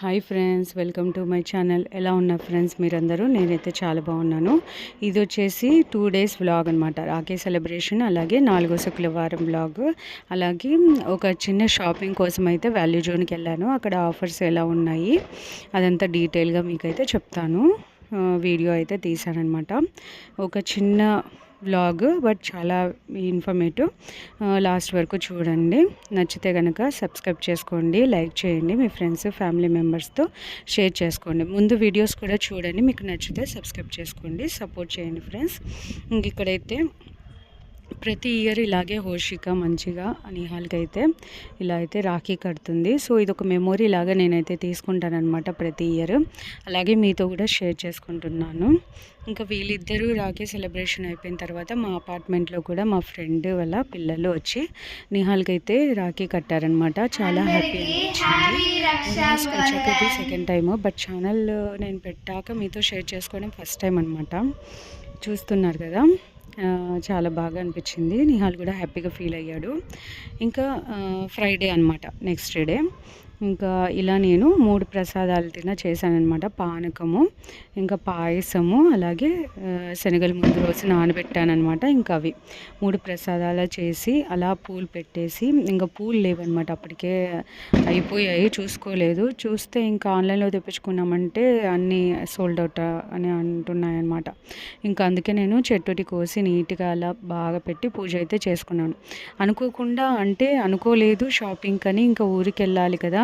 Hi friends, welcome to my channel. ఎలా ఉన్నారు friends మీరందరూ? నేనైతే చాలా బాగున్నాను. ఇది వచ్చేసి 2 డేస్ వ్లాగ్ అనమాట. రాఖీ సెలబ్రేషన్, అలాగే 4వ శుక్రవారం వ్లాగ్. అలాగే ఒక చిన్న షాపింగ్ కోసం అయితే వాల్యూ జోన్కి వెళ్ళాను. అక్కడ ఆఫర్స్ ఎలా ఉన్నాయి అదంతా డీటెయిల్గా మీకైతే చెప్తాను. వీడియో అయితే తీసానమాట. ఒక చిన్న వ్లాగ్, బట్ చాలా ఇన్ఫర్మేటివ్. లాస్ట్ వరకు చూడండి. నచ్చితే కనుక సబ్స్క్రైబ్ చేసుకోండి, లైక్ చేయండి, మీ ఫ్రెండ్స్ ఫ్యామిలీ మెంబర్స్తో షేర్ చేసుకోండి. ముందు వీడియోస్ కూడా చూడండి, మీకు నచ్చితే సబ్స్క్రైబ్ చేసుకోండి, సపోర్ట్ చేయండి ఫ్రెండ్స్. ఇంక ఇక్కడైతే ప్రతి ఇయర్ ఇలాగే హోషిక మంచిగా నిహాల్కి అయితే ఇలా అయితే రాఖీ కడుతుంది. సో ఇది ఒక మెమొరీ లాగా నేనైతే తీసుకుంటానమాట ప్రతి ఇయర్. అలాగే మీతో కూడా షేర్ చేసుకుంటున్నాను. ఇంకా వీళ్ళిద్దరూ రాఖీ సెలబ్రేషన్ అయిపోయిన తర్వాత మా అపార్ట్మెంట్లో కూడా మా ఫ్రెండ్ వాళ్ళ పిల్లలు వచ్చి నిహాల్కి అయితే రాఖీ కట్టారనమాట. చాలా హ్యాపీ అనిపించింది. వచ్చాక సెకండ్ టైము, బట్ ఛానల్ నేను పెట్టాక మీతో షేర్ చేసుకోవడం ఫస్ట్ టైం అనమాట. చూస్తున్నారు కదా, చాలా బాగా అనిపించింది. నిహాల్ కూడా హ్యాపీగా ఫీల్ అయ్యాడు. ఇంకా ఫ్రైడే అనమాట, నెక్స్ట్ డే. ఇంకా ఇలా నేను 3 ప్రసాదాలు చేశానన్నమాట. పానకము, ఇంకా పాయసము, అలాగే శనగలు ముందు రోజు నానబెట్టానమాట. ఇంకా అవి 3 ప్రసాదాలు చేసి అలా పూలు పెట్టేసి, ఇంకా పూలు లేవన్నమాట, అప్పటికే అయిపోయాయి, చూసుకోలేదు. చూస్తే ఇంకా ఆన్లైన్లో తెప్పించుకున్నామంటే అన్నీ సోల్డ్ అవుట్ అని అంటున్నాయన్నమాట. ఇంకా అందుకే నేను చెట్టుటి కోసి నీట్గా అలా బాగా పెట్టి పూజ అయితే చేసుకున్నాను. అనుకోకుండా, అంటే అనుకోలేదు షాపింగ్ అని, ఇంకా ఊరికి వెళ్ళాలి కదా,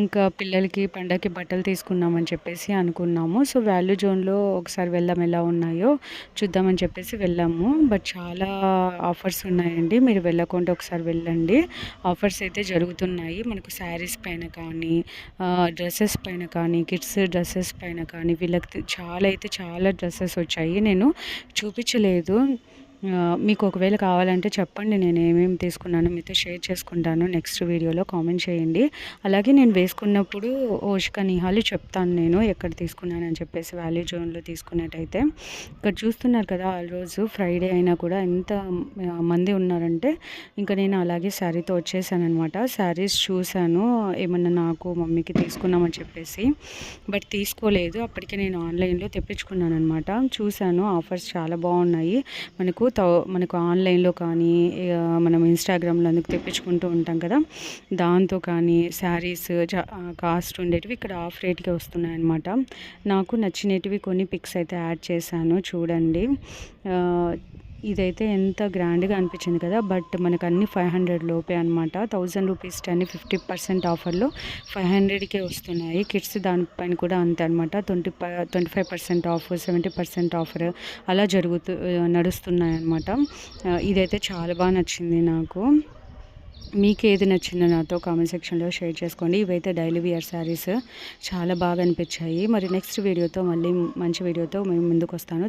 ఇంకా పిల్లలకి పండగకి బట్టలు తీసుకున్నామని చెప్పేసి అనుకున్నాము. సో వాల్యూ జోన్లో ఒకసారి వెళ్దాం, ఎలా ఉన్నాయో చూద్దామని చెప్పేసి వెళ్ళాము. బట్ చాలా ఆఫర్స్ ఉన్నాయండి, మీరు వెళ్ళకుండా ఒకసారి వెళ్ళండి. ఆఫర్స్ అయితే జరుగుతున్నాయి మనకు. శారీస్ పైన కానీ, డ్రెస్సెస్ పైన కానీ, కిడ్స్ డ్రెస్సెస్ పైన కానీ, వీళ్ళకి చాలా డ్రెస్సెస్ వచ్చాయి. నేను చూపించలేదు. మీకు ఒకవేళ కావాలంటే చెప్పండి, నేను ఏమేమి తీసుకున్నానో మీతో షేర్ చేసుకుంటాను నెక్స్ట్ వీడియోలో. కామెంట్ చేయండి. అలాగే నేను వేసుకున్నప్పుడు ఓషిక నిహాలు చెప్తాను నేను ఎక్కడ తీసుకున్నానని చెప్పేసి. వాల్యూ జోన్లో తీసుకున్నట్టయితే ఇక్కడ చూస్తున్నారు కదా, ఆ రోజు ఫ్రైడే అయినా కూడా ఎంత మంది ఉన్నారంటే ఇంకా నేను అలాగే శారీతో వచ్చేసానమాట. శారీస్ చూశాను ఏమన్నా నాకు మమ్మీకి తీసుకున్నామని చెప్పేసి, బట్ తీసుకోలేదు. అప్పటికే నేను ఆన్లైన్లో తెప్పించుకున్నాను అనమాట. చూశాను ఆఫర్స్ చాలా బాగున్నాయి. మనకు ఆన్లైన్లో కానీ, మనం ఇన్స్టాగ్రామ్లో అందుకు తెప్పించుకుంటూ ఉంటాం కదా, దాంతో కానీ శారీస్ కాస్ట్ ఉండేటివి ఇక్కడ ఆఫ్ రేట్కి వస్తున్నాయి అన్నమాట. నాకు నచ్చినటివి కొన్ని పిక్స్ అయితే యాడ్ చేశాను, చూడండి. ఇదైతే ఎంత గ్రాండ్గా అనిపించింది కదా, బట్ మనకు అన్ని 500 లోపే అనమాట. 1000 రూపీస్ అని 50% ఆఫర్లో 500కే వస్తున్నాయి. కిడ్స్ దానిపైన కూడా అంతే అనమాట. 25% ఆఫ్, 70% ఆఫర్ అలా నడుస్తున్నాయి అనమాట. ఇదైతే చాలా బాగా నచ్చింది నాకు. మీకు ఏది నచ్చిందో నాతో కామెంట్ సెక్షన్లో షేర్ చేసుకోండి. ఇవైతే డైలీ వియర్ శారీస్ చాలా బాగా అనిపించాయి. మరి నెక్స్ట్ వీడియోతో, మళ్ళీ మంచి వీడియోతో మేము ముందుకు వస్తాను.